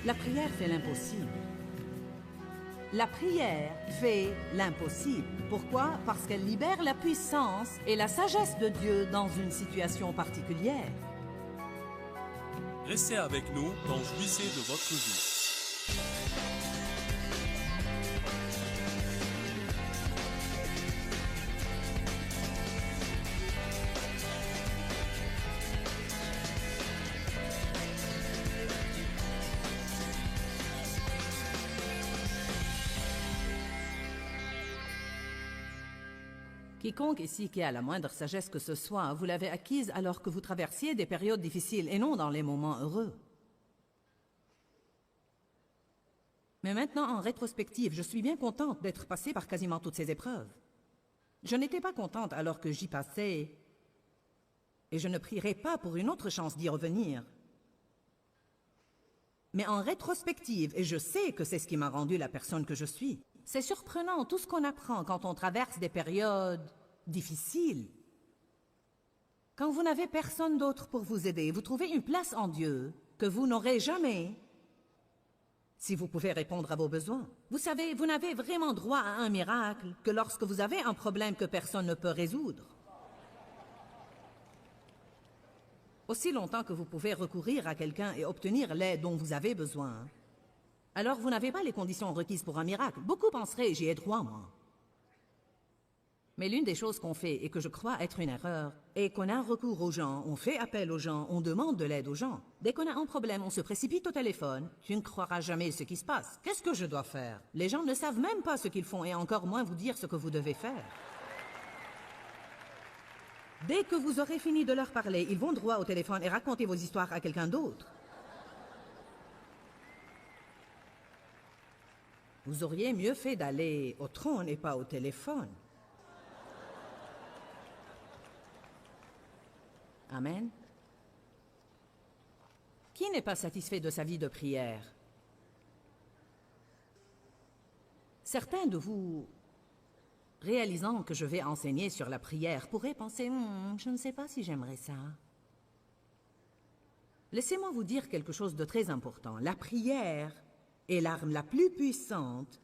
La prière fait l'impossible. La prière fait l'impossible. Pourquoi? Parce qu'elle libère la puissance et la sagesse de Dieu dans une situation particulière. Restez avec nous dans Jouissez de votre vie. Quiconque ici qui a la moindre sagesse que ce soit, vous l'avez acquise alors que vous traversiez des périodes difficiles et non dans les moments heureux. Mais maintenant, en rétrospective, je suis bien contente d'être passée par quasiment toutes ces épreuves. Je n'étais pas contente alors que j'y passais, et je ne prierai pas pour une autre chance d'y revenir. Mais en rétrospective, et je sais que c'est ce qui m'a rendue la personne que je suis, c'est surprenant tout ce qu'on apprend quand on traverse des périodes difficiles. Quand vous n'avez personne d'autre pour vous aider, vous trouvez une place en Dieu que vous n'aurez jamais si vous pouvez répondre à vos besoins. Vous savez, vous n'avez vraiment droit à un miracle que lorsque vous avez un problème que personne ne peut résoudre. Aussi longtemps que vous pouvez recourir à quelqu'un et obtenir l'aide dont vous avez besoin, alors vous n'avez pas les conditions requises pour un miracle. Beaucoup penseraient, j'y ai droit, moi. Mais l'une des choses qu'on fait, et que je crois être une erreur, est qu'on a recours aux gens, on fait appel aux gens, on demande de l'aide aux gens. Dès qu'on a un problème, on se précipite au téléphone. Tu ne croiras jamais ce qui se passe. Qu'est-ce que je dois faire? Les gens ne savent même pas ce qu'ils font, et encore moins vous dire ce que vous devez faire. Dès que vous aurez fini de leur parler, ils vont droit au téléphone et raconter vos histoires à quelqu'un d'autre. Vous auriez mieux fait d'aller au trône et pas au téléphone. Amen. Qui n'est pas satisfait de sa vie de prière? Certains de vous, réalisant que je vais enseigner sur la prière, pourraient penser « je ne sais pas si j'aimerais ça ». Laissez-moi vous dire quelque chose de très important. La prière est l'arme la plus puissante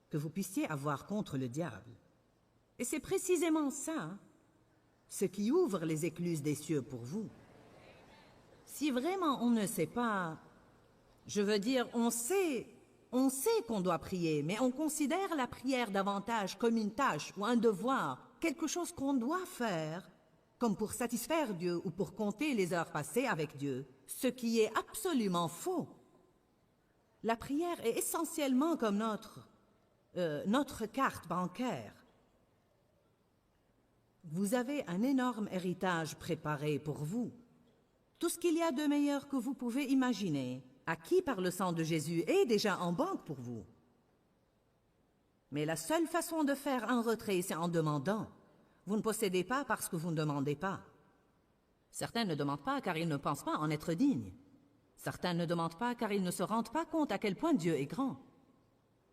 que vous puissiez avoir contre le diable. Et c'est précisément ça, ce qui ouvre les écluses des cieux pour vous. Si vraiment on ne sait pas, je veux dire, on sait qu'on doit prier, mais on considère la prière davantage comme une tâche ou un devoir, quelque chose qu'on doit faire, comme pour satisfaire Dieu ou pour compter les heures passées avec Dieu, ce qui est absolument faux. La prière est essentiellement comme notre carte bancaire. Vous avez un énorme héritage préparé pour vous. Tout ce qu'il y a de meilleur que vous pouvez imaginer, acquis par le sang de Jésus, est déjà en banque pour vous. Mais la seule façon de faire un retrait, c'est en demandant. Vous ne possédez pas parce que vous ne demandez pas. Certains ne demandent pas car ils ne pensent pas en être dignes. Certains ne demandent pas car ils ne se rendent pas compte à quel point Dieu est grand.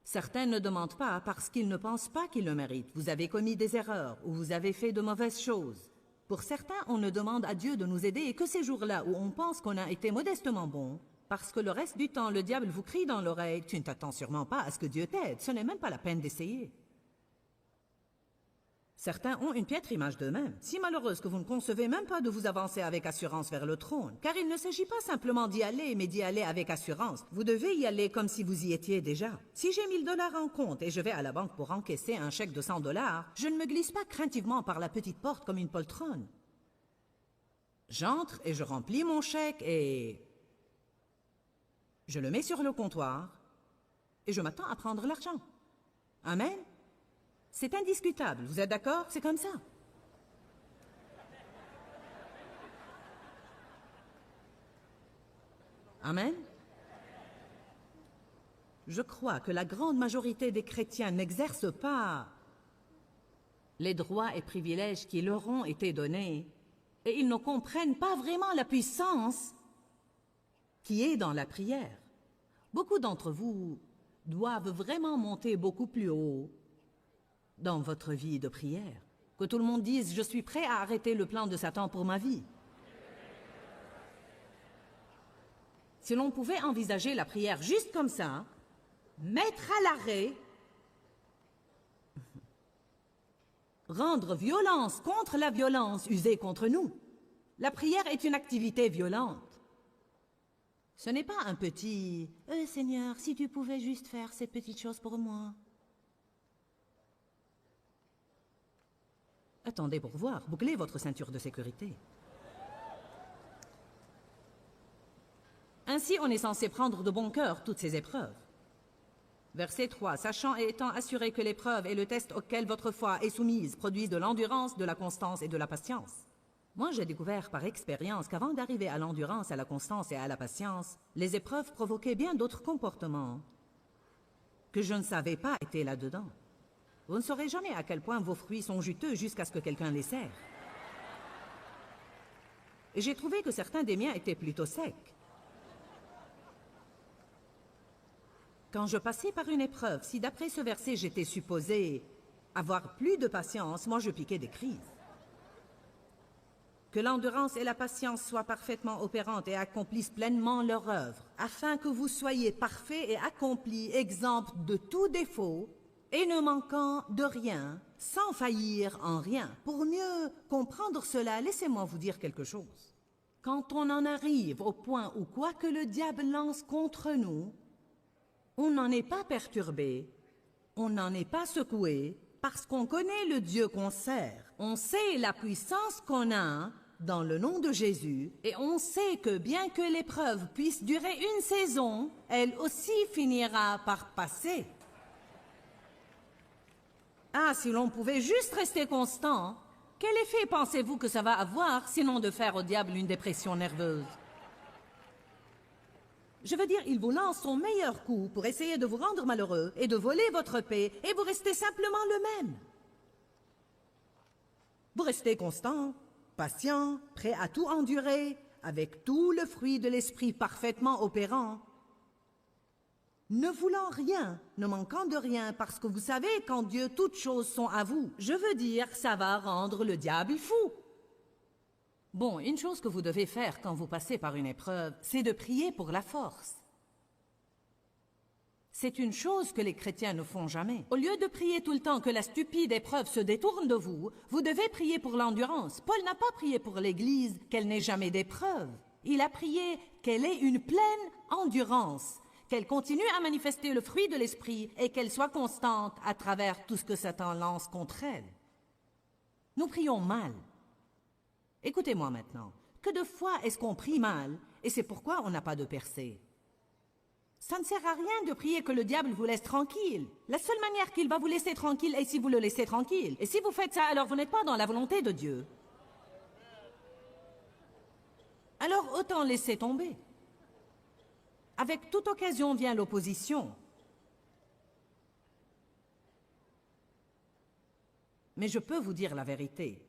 Certains ne demandent pas parce qu'ils ne pensent pas qu'ils le méritent. Vous avez commis des erreurs ou vous avez fait de mauvaises choses. Pour certains, on ne demande à Dieu de nous aider que ces jours-là où on pense qu'on a été modestement bon, parce que le reste du temps, le diable vous crie dans l'oreille « Tu ne t'attends sûrement pas à ce que Dieu t'aide, ce n'est même pas la peine d'essayer. » Certains ont une piètre image d'eux-mêmes, si malheureuse que vous ne concevez même pas de vous avancer avec assurance vers le trône. Car il ne s'agit pas simplement d'y aller, mais d'y aller avec assurance. Vous devez y aller comme si vous y étiez déjà. Si j'ai 1000 $ en compte et je vais à la banque pour encaisser un chèque de 100 $, je ne me glisse pas craintivement par la petite porte comme une poltronne. J'entre et je remplis mon chèque et je le mets sur le comptoir et je m'attends à prendre l'argent. Amen? C'est indiscutable, vous êtes d'accord? C'est comme ça. Amen? Je crois que la grande majorité des chrétiens n'exercent pas les droits et privilèges qui leur ont été donnés et ils ne comprennent pas vraiment la puissance qui est dans la prière. Beaucoup d'entre vous doivent vraiment monter beaucoup plus haut dans votre vie de prière. Que tout le monde dise « Je suis prêt à arrêter le plan de Satan pour ma vie ». si l'on pouvait envisager la prière juste comme ça, mettre à l'arrêt, rendre violence contre la violence usée contre nous. La prière est une activité violente. Ce n'est pas un petit « Seigneur, si tu pouvais juste faire cette petite chose pour moi. » Attendez pour voir, bouclez votre ceinture de sécurité. Ainsi, on est censé prendre de bon cœur toutes ces épreuves. Verset 3. Sachant et étant assuré que l'épreuve et le test auquel votre foi est soumise produisent de l'endurance, de la constance et de la patience. Moi, j'ai découvert par expérience qu'avant d'arriver à l'endurance, à la constance et à la patience, les épreuves provoquaient bien d'autres comportements que je ne savais pas étaient là-dedans. Vous ne saurez jamais à quel point vos fruits sont juteux jusqu'à ce que quelqu'un les serre. Et j'ai trouvé que certains des miens étaient plutôt secs. Quand je passais par une épreuve, si d'après ce verset j'étais supposé avoir plus de patience, moi je piquais des crises. Que l'endurance et la patience soient parfaitement opérantes et accomplissent pleinement leur œuvre, afin que vous soyez parfaits et accomplis, exempts de tout défaut, et ne manquant de rien, sans faillir en rien. Pour mieux comprendre cela, laissez-moi vous dire quelque chose. Quand on en arrive au point où quoi que le diable lance contre nous, on n'en est pas perturbé, on n'en est pas secoué, parce qu'on connaît le Dieu qu'on sert. On sait la puissance qu'on a dans le nom de Jésus, et on sait que bien que l'épreuve puisse durer une saison, elle aussi finira par passer. Ah, si l'on pouvait juste rester constant, quel effet pensez-vous que ça va avoir, sinon de faire au diable une dépression nerveuse? Je veux dire, il vous lance son meilleur coup pour essayer de vous rendre malheureux et de voler votre paix, et vous restez simplement le même. Vous restez constant, patient, prêt à tout endurer, avec tout le fruit de l'esprit parfaitement opérant, ne voulant rien, ne manquant de rien, parce que vous savez qu'en Dieu toutes choses sont à vous. Je veux dire, ça va rendre le diable fou. Bon, une chose que vous devez faire quand vous passez par une épreuve, c'est de prier pour la force. C'est une chose que les chrétiens ne font jamais. Au lieu de prier tout le temps que la stupide épreuve se détourne de vous, vous devez prier pour l'endurance. Paul n'a pas prié pour l'Église qu'elle n'ait jamais d'épreuve. Il a prié qu'elle ait une pleine endurance, qu'elle continue à manifester le fruit de l'esprit et qu'elle soit constante à travers tout ce que Satan lance contre elle. Nous prions mal. Écoutez-moi maintenant. Que de fois est-ce qu'on prie mal, et c'est pourquoi on n'a pas de percée? Ça ne sert à rien de prier que le diable vous laisse tranquille. La seule manière qu'il va vous laisser tranquille est si vous le laissez tranquille. Et si vous faites ça, alors vous n'êtes pas dans la volonté de Dieu. Alors autant laisser tomber. Avec toute occasion vient l'opposition. Mais je peux vous dire la vérité.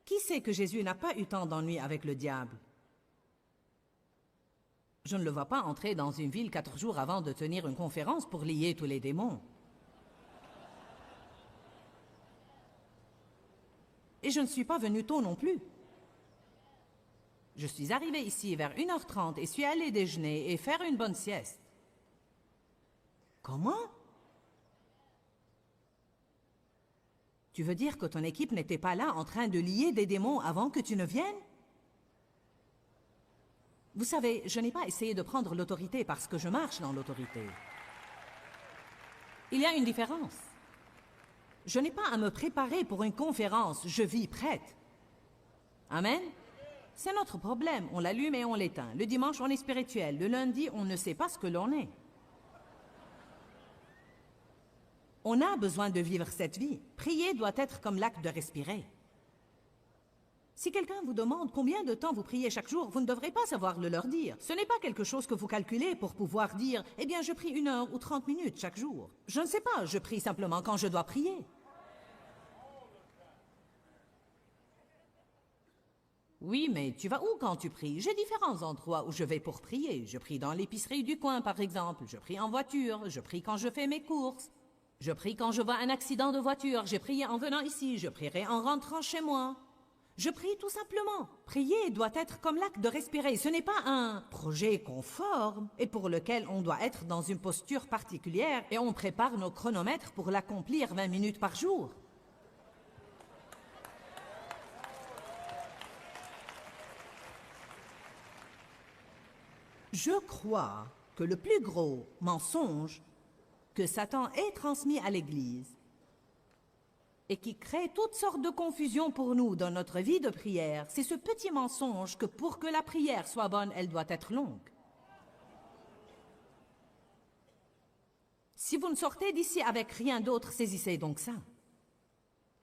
Qui sait que Jésus n'a pas eu tant d'ennuis avec le diable? Je ne le vois pas entrer dans une ville 4 jours avant de tenir une conférence pour lier tous les démons. Et je ne suis pas venu tôt non plus. Je suis arrivé ici vers 1h30 et suis allé déjeuner et faire une bonne sieste. Comment? Tu veux dire que ton équipe n'était pas là en train de lier des démons avant que tu ne viennes? Vous savez, je n'ai pas essayé de prendre l'autorité parce que je marche dans l'autorité. Il y a une différence. Je n'ai pas à me préparer pour une conférence, je vis prête. Amen? C'est notre problème, on l'allume et on l'éteint. Le dimanche, on est spirituel. Le lundi, on ne sait pas ce que l'on est. On a besoin de vivre cette vie. Prier doit être comme l'acte de respirer. Si quelqu'un vous demande combien de temps vous priez chaque jour, vous ne devrez pas savoir le leur dire. Ce n'est pas quelque chose que vous calculez pour pouvoir dire « Eh bien, je prie 1 heure ou 30 minutes chaque jour. » Je ne sais pas, je prie simplement quand je dois prier. Oui, mais tu vas où quand tu pries? J'ai différents endroits où je vais pour prier. Je prie dans l'épicerie du coin, par exemple. Je prie en voiture. Je prie quand je fais mes courses. Je prie quand je vois un accident de voiture. J'ai prié en venant ici. Je prierai en rentrant chez moi. Je prie tout simplement. Prier doit être comme l'acte de respirer. Ce n'est pas un projet conforme et pour lequel on doit être dans une posture particulière et on prépare nos chronomètres pour l'accomplir 20 minutes par jour. Je crois que le plus gros mensonge que Satan ait transmis à l'Église et qui crée toutes sortes de confusions pour nous dans notre vie de prière, c'est ce petit mensonge que pour que la prière soit bonne, elle doit être longue. Si vous ne sortez d'ici avec rien d'autre, saisissez donc ça.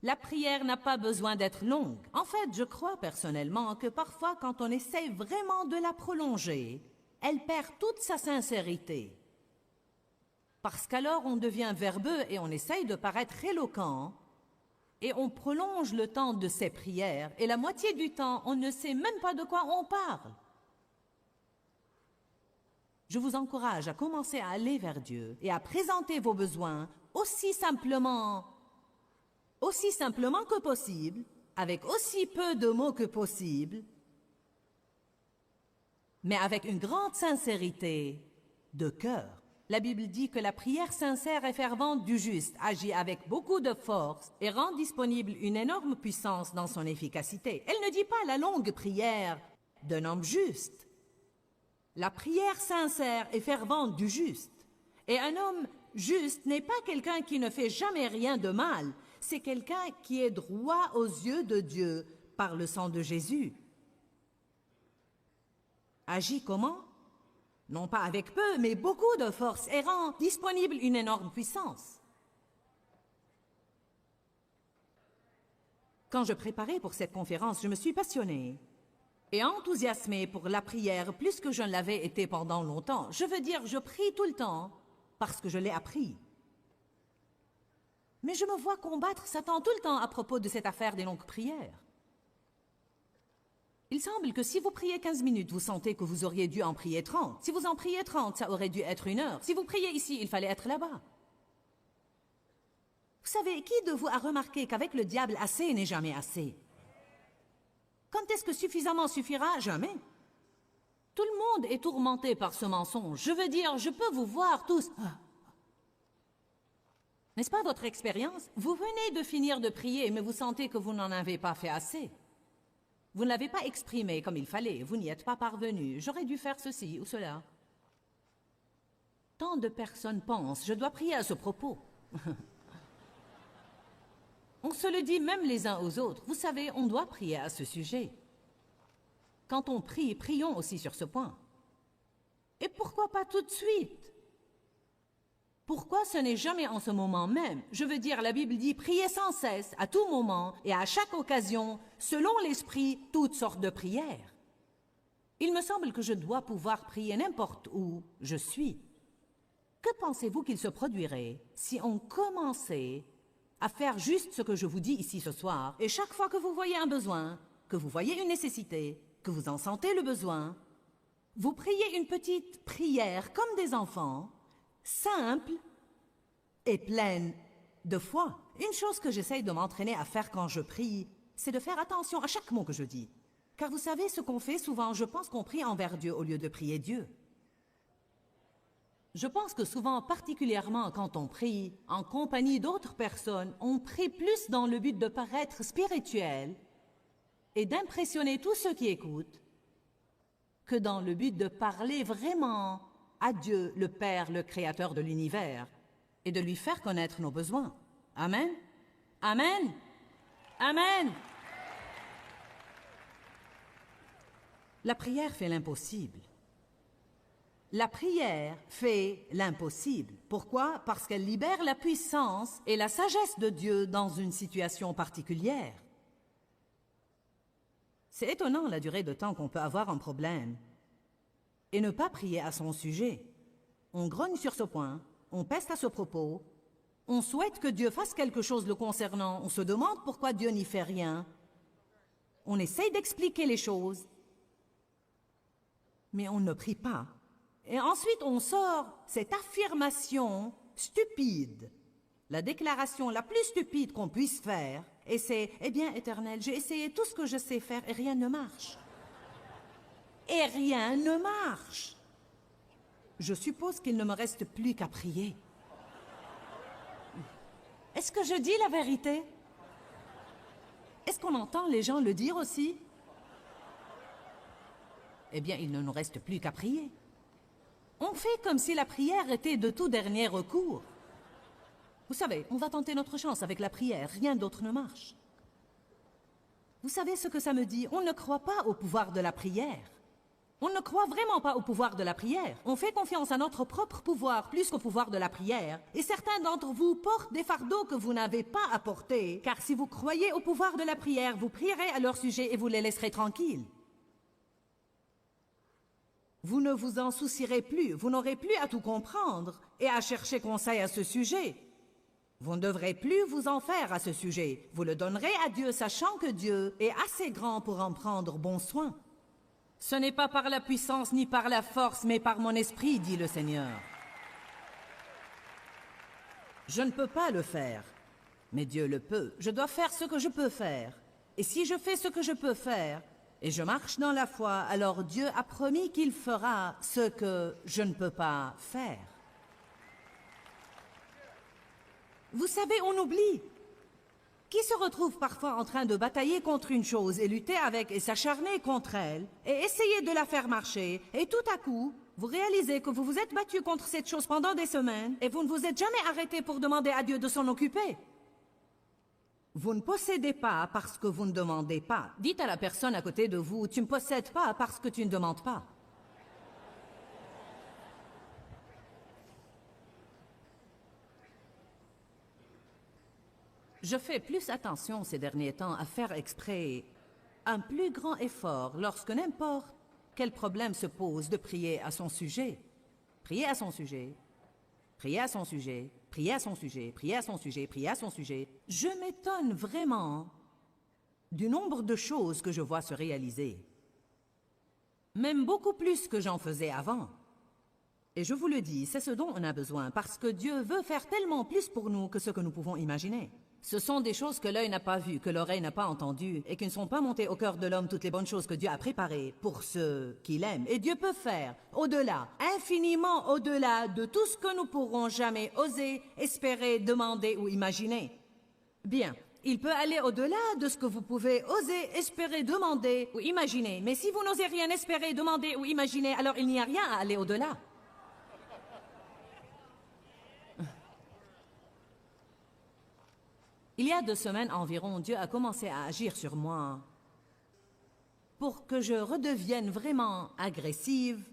La prière n'a pas besoin d'être longue. En fait, je crois personnellement que parfois, quand on essaie vraiment de la prolonger, elle perd toute sa sincérité. Parce qu'alors on devient verbeux et on essaye de paraître éloquent, et on prolonge le temps de ses prières, et la moitié du temps, on ne sait même pas de quoi on parle. Je vous encourage à commencer à aller vers Dieu et à présenter vos besoins aussi simplement que possible, avec aussi peu de mots que possible, mais avec une grande sincérité de cœur. La Bible dit que la prière sincère et fervente du juste agit avec beaucoup de force et rend disponible une énorme puissance dans son efficacité. Elle ne dit pas la longue prière d'un homme juste. La prière sincère et fervente du juste. Et un homme juste n'est pas quelqu'un qui ne fait jamais rien de mal. C'est quelqu'un qui est droit aux yeux de Dieu par le sang de Jésus. Agit comment? Non pas avec peu, mais beaucoup de force et rend disponible une énorme puissance. Quand je préparais pour cette conférence, je me suis passionnée et enthousiasmée pour la prière plus que je ne l'avais été pendant longtemps. Je veux dire, je prie tout le temps parce que je l'ai appris. Mais je me vois combattre Satan tout le temps à propos de cette affaire des longues prières. Il semble que si vous priez 15 minutes, vous sentez que vous auriez dû en prier 30. Si vous en priez 30, ça aurait dû être 1 heure. Si vous priez ici, il fallait être là-bas. Vous savez, qui de vous a remarqué qu'avec le diable, assez n'est jamais assez? Quand est-ce que suffisamment suffira? Jamais. Tout le monde est tourmenté par ce mensonge. Je veux dire, je peux vous voir tous. N'est-ce pas votre expérience? Vous venez de finir de prier, mais vous sentez que vous n'en avez pas fait assez. Vous ne l'avez pas exprimé comme il fallait, vous n'y êtes pas parvenu. J'aurais dû faire ceci ou cela. Tant de personnes pensent, je dois prier à ce propos. On se le dit même les uns aux autres. Vous savez, on doit prier à ce sujet. Quand on prie, prions aussi sur ce point. Et pourquoi pas tout de suite? Pourquoi ce n'est jamais en ce moment même? Je veux dire, la Bible dit, priez sans cesse, à tout moment et à chaque occasion, selon l'Esprit, toutes sortes de prières. Il me semble que je dois pouvoir prier n'importe où je suis. Que pensez-vous qu'il se produirait si on commençait à faire juste ce que je vous dis ici ce soir, et chaque fois que vous voyez un besoin, que vous voyez une nécessité, que vous en sentez le besoin, vous priez une petite prière comme des enfants, simple et pleine de foi. Une chose que j'essaye de m'entraîner à faire quand je prie, c'est de faire attention à chaque mot que je dis. Car vous savez ce qu'on fait souvent, je pense qu'on prie envers Dieu au lieu de prier Dieu. Je pense que souvent, particulièrement quand on prie en compagnie d'autres personnes, on prie plus dans le but de paraître spirituel et d'impressionner tous ceux qui écoutent que dans le but de parler vraiment à Dieu, le Père, le Créateur de l'univers, et de lui faire connaître nos besoins. Amen. Amen. Amen. La prière fait l'impossible. La prière fait l'impossible. Pourquoi? Parce qu'elle libère la puissance et la sagesse de Dieu dans une situation particulière. C'est étonnant la durée de temps qu'on peut avoir un problème et ne pas prier à son sujet. On grogne sur ce point, on peste à ce propos, on souhaite que Dieu fasse quelque chose le concernant, on se demande pourquoi Dieu n'y fait rien, on essaye d'expliquer les choses, mais on ne prie pas. Et ensuite, on sort cette affirmation stupide, la déclaration la plus stupide qu'on puisse faire, Et c'est, eh bien, Éternel, j'ai essayé tout ce que je sais faire et rien ne marche. Et rien ne marche. Je suppose qu'il ne me reste plus qu'à prier. Est-ce que je dis la vérité? Est-ce qu'on entend les gens le dire aussi? Eh bien, il ne nous reste plus qu'à prier. On fait comme si la prière était de tout dernier recours. Vous savez, on va tenter notre chance avec la prière, rien d'autre ne marche. Vous savez ce que ça me dit? On ne croit pas au pouvoir de la prière. On ne croit vraiment pas au pouvoir de la prière. On fait confiance à notre propre pouvoir plus qu'au pouvoir de la prière. Et certains d'entre vous portent des fardeaux que vous n'avez pas à porter, car si vous croyez au pouvoir de la prière, vous prierez à leur sujet et vous les laisserez tranquilles. Vous ne vous en soucierez plus, vous n'aurez plus à tout comprendre et à chercher conseil à ce sujet. Vous ne devrez plus vous en faire à ce sujet. Vous le donnerez à Dieu, sachant que Dieu est assez grand pour en prendre bon soin. Ce n'est pas par la puissance ni par la force, mais par mon esprit, dit le Seigneur. Je ne peux pas le faire, mais Dieu le peut. Je dois faire ce que je peux faire. Et si je fais ce que je peux faire, et je marche dans la foi, alors Dieu a promis qu'il fera ce que je ne peux pas faire. Vous savez, on oublie. Qui se retrouve parfois en train de batailler contre une chose et lutter avec et s'acharner contre elle et essayer de la faire marcher, et tout à coup, vous réalisez que vous vous êtes battu contre cette chose pendant des semaines et vous ne vous êtes jamais arrêté pour demander à Dieu de s'en occuper. Vous ne possédez pas parce que vous ne demandez pas. Dites à la personne à côté de vous, tu ne possèdes pas parce que tu ne demandes pas. Je fais plus attention ces derniers temps à faire exprès un plus grand effort lorsque n'importe quel problème se pose de prier à son sujet. Prier à son sujet, prier à son sujet, prier à son sujet, prier à son sujet, prier à son sujet. Je m'étonne vraiment du nombre de choses que je vois se réaliser. Même beaucoup plus que j'en faisais avant. Et je vous le dis, c'est ce dont on a besoin, parce que Dieu veut faire tellement plus pour nous que ce que nous pouvons imaginer. Ce sont des choses que l'œil n'a pas vues, que l'oreille n'a pas entendues, et qui ne sont pas montées au cœur de l'homme toutes les bonnes choses que Dieu a préparées pour ceux qu'il aime. Et Dieu peut faire au-delà, infiniment au-delà de tout ce que nous pourrons jamais oser, espérer, demander ou imaginer. Bien, il peut aller au-delà de ce que vous pouvez oser, espérer, demander ou imaginer. Mais si vous n'osez rien espérer, demander ou imaginer, alors il n'y a rien à aller au-delà. Il y a 2 semaines environ, Dieu a commencé à agir sur moi pour que je redevienne vraiment agressive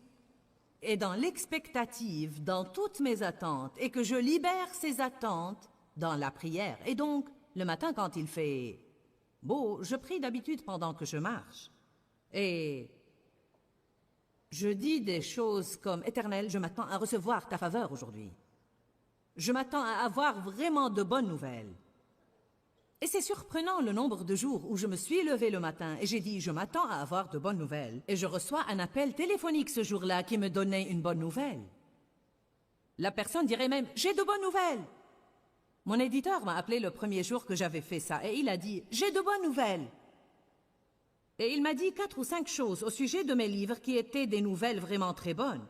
et dans l'expectative, dans toutes mes attentes, et que je libère ces attentes dans la prière. Et donc, le matin quand il fait beau, je prie d'habitude pendant que je marche. Et je dis des choses comme « Éternel, je m'attends à recevoir ta faveur aujourd'hui. Je m'attends à avoir vraiment de bonnes nouvelles. » Et c'est surprenant le nombre de jours où je me suis levée le matin et j'ai dit « Je m'attends à avoir de bonnes nouvelles » et je reçois un appel téléphonique ce jour-là qui me donnait une bonne nouvelle. La personne dirait même « J'ai de bonnes nouvelles !» Mon éditeur m'a appelé le premier jour que j'avais fait ça et il a dit « J'ai de bonnes nouvelles !» Et il m'a dit 4 ou 5 choses au sujet de mes livres qui étaient des nouvelles vraiment très bonnes.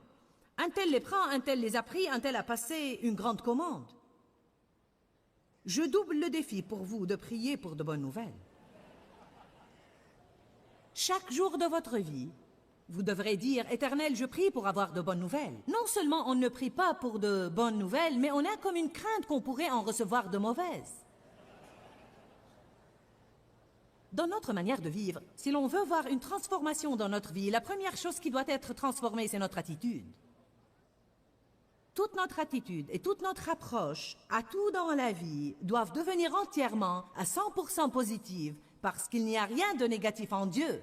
Un tel les prend, un tel les a pris, un tel a passé une grande commande. Je double le défi pour vous de prier pour de bonnes nouvelles. Chaque jour de votre vie, vous devrez dire « Éternel, je prie pour avoir de bonnes nouvelles ». Non seulement on ne prie pas pour de bonnes nouvelles, mais on a comme une crainte qu'on pourrait en recevoir de mauvaises. Dans notre manière de vivre, si l'on veut voir une transformation dans notre vie, la première chose qui doit être transformée, c'est notre attitude. Toute notre attitude et toute notre approche à tout dans la vie doivent devenir entièrement à 100% positives parce qu'il n'y a rien de négatif en Dieu.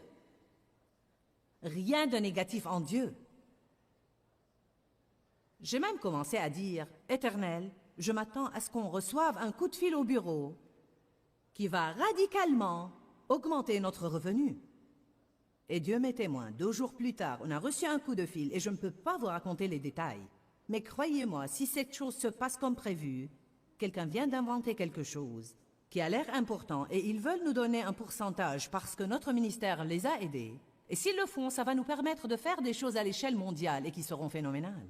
Rien de négatif en Dieu. J'ai même commencé à dire « Éternel, je m'attends à ce qu'on reçoive un coup de fil au bureau qui va radicalement augmenter notre revenu. » Et Dieu m'est témoin, 2 jours plus tard, on a reçu un coup de fil et je ne peux pas vous raconter les détails. Mais croyez-moi, si cette chose se passe comme prévu, quelqu'un vient d'inventer quelque chose qui a l'air important et ils veulent nous donner un pourcentage parce que notre ministère les a aidés. Et s'ils le font, ça va nous permettre de faire des choses à l'échelle mondiale et qui seront phénoménales.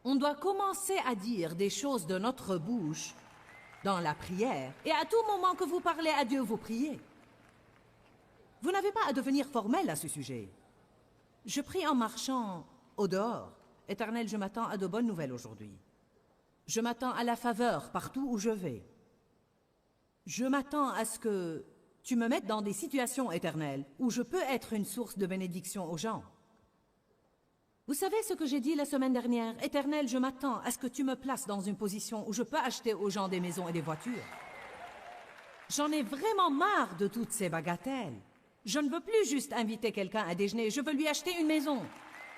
On doit commencer à dire des choses de notre bouche dans la prière. Et à tout moment que vous parlez à Dieu, vous priez. Vous n'avez pas à devenir formel à ce sujet. Je prie en marchant au dehors. Éternel, je m'attends à de bonnes nouvelles aujourd'hui. Je m'attends à la faveur partout où je vais. Je m'attends à ce que tu me mettes dans des situations éternelles où je peux être une source de bénédiction aux gens. Vous savez ce que j'ai dit la semaine dernière? Éternel, je m'attends à ce que tu me places dans une position où je peux acheter aux gens des maisons et des voitures. J'en ai vraiment marre de toutes ces bagatelles. Je ne veux plus juste inviter quelqu'un à déjeuner, je veux lui acheter une maison.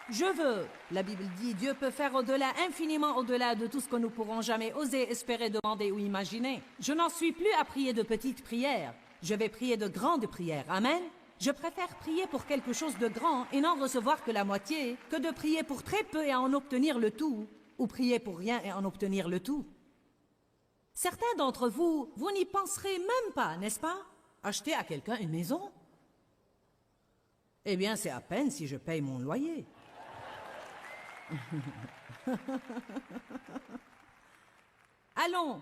Je veux, la Bible dit, Dieu peut faire au-delà, infiniment au-delà de tout ce que nous pourrons jamais oser, espérer, demander ou imaginer. Je n'en suis plus à prier de petites prières. Je vais prier de grandes prières. Amen. Je préfère prier pour quelque chose de grand et n'en recevoir que la moitié, que de prier pour très peu et en obtenir le tout, ou prier pour rien et en obtenir le tout. Certains d'entre vous, vous n'y penserez même pas, n'est-ce pas? Acheter à quelqu'un une maison? Eh bien, c'est à peine si je paye mon loyer. Allons.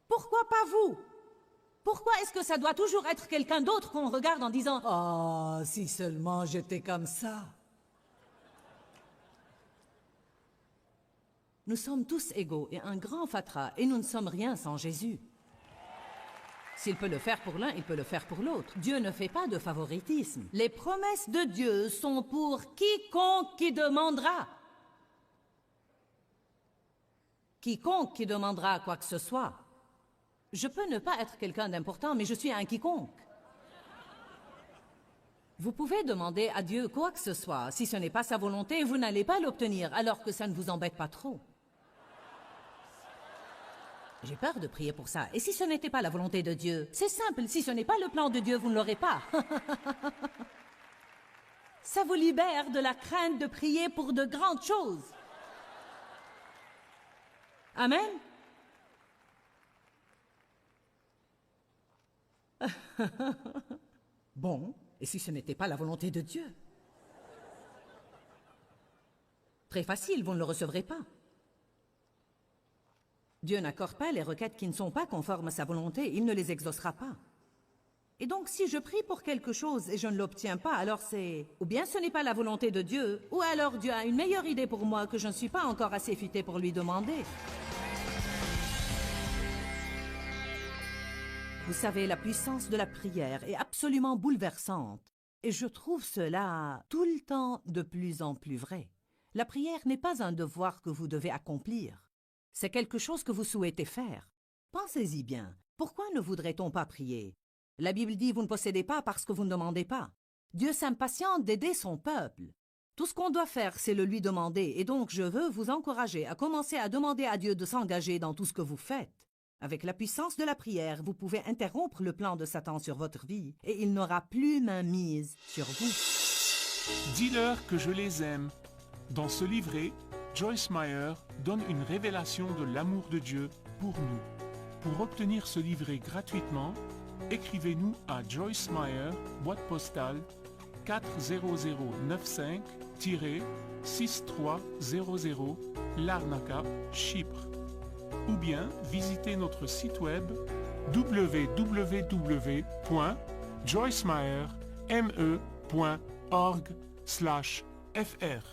Pourquoi pas vous? Pourquoi est-ce que ça doit toujours être quelqu'un d'autre qu'on regarde en disant « Oh, si seulement j'étais comme ça !» Nous sommes tous égaux et un grand fatras, et nous ne sommes rien sans Jésus. S'il peut le faire pour l'un, il peut le faire pour l'autre. Dieu ne fait pas de favoritisme. Les promesses de Dieu sont pour quiconque qui demandera. Quiconque qui demandera quoi que ce soit. Je peux ne pas être quelqu'un d'important, mais je suis un quiconque. Vous pouvez demander à Dieu quoi que ce soit. Si ce n'est pas sa volonté, vous n'allez pas l'obtenir, alors que ça ne vous embête pas trop. J'ai peur de prier pour ça. Et si ce n'était pas la volonté de Dieu? C'est simple, si ce n'est pas le plan de Dieu, vous ne l'aurez pas. Ça vous libère de la crainte de prier pour de grandes choses. Amen. Bon, et si ce n'était pas la volonté de Dieu? Très facile, vous ne le recevrez pas. Dieu n'accorde pas les requêtes qui ne sont pas conformes à sa volonté, il ne les exaucera pas. Et donc, si je prie pour quelque chose et je ne l'obtiens pas, alors c'est... Ou bien ce n'est pas la volonté de Dieu, ou alors Dieu a une meilleure idée pour moi que je ne suis pas encore assez futé pour lui demander. Vous savez, la puissance de la prière est absolument bouleversante. Et je trouve cela tout le temps de plus en plus vrai. La prière n'est pas un devoir que vous devez accomplir. C'est quelque chose que vous souhaitez faire. Pensez-y bien. Pourquoi ne voudrait-on pas prier? La Bible dit « Vous ne possédez pas parce que vous ne demandez pas ». Dieu s'impatiente d'aider son peuple. Tout ce qu'on doit faire, c'est le lui demander. Et donc, je veux vous encourager à commencer à demander à Dieu de s'engager dans tout ce que vous faites. Avec la puissance de la prière, vous pouvez interrompre le plan de Satan sur votre vie et il n'aura plus main mise sur vous. Dis-leur que je les aime. Dans ce livret, Joyce Meyer donne une révélation de l'amour de Dieu pour nous. Pour obtenir ce livret gratuitement, écrivez-nous à Joyce Meyer, boîte postale 40095-6300, Larnaca, Chypre. Ou bien visitez notre site web www.joycemeyer.org/fr.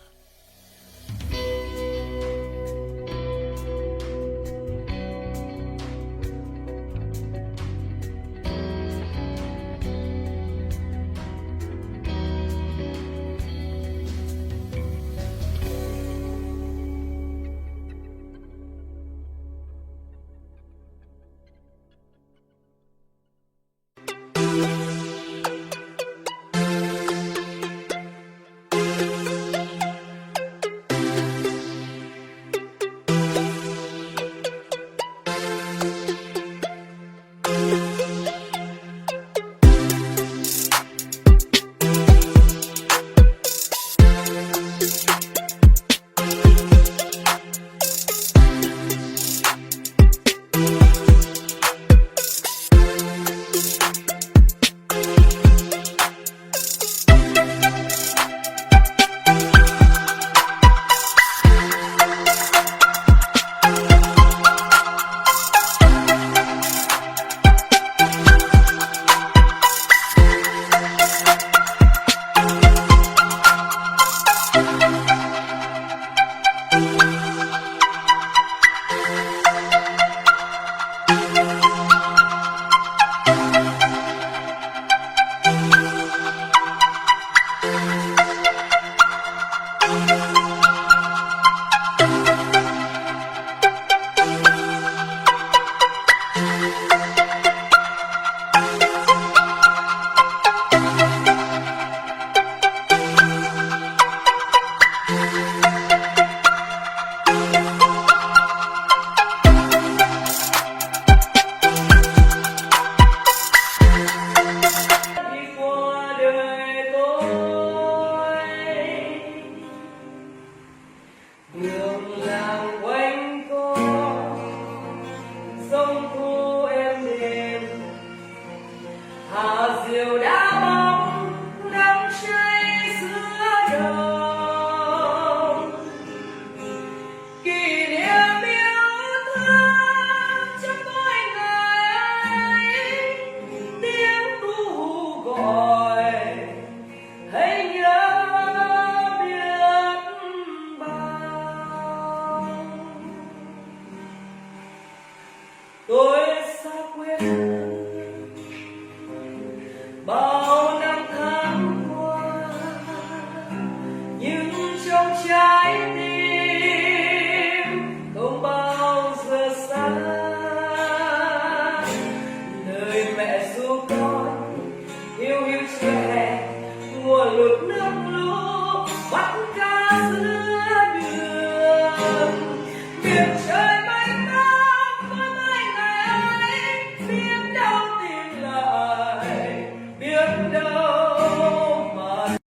hãy nhớ biết bao. Tôi xa quê bao năm tháng qua, nhưng trong trái tim không bao giờ xa. Lời mẹ ru con hiu hiu trẻ, mùa lụt nước lũ bắt cá giữa đường. Biển trời mây năm có mấy ngày ấy, biết đâu tìm lại, biết đâu mà.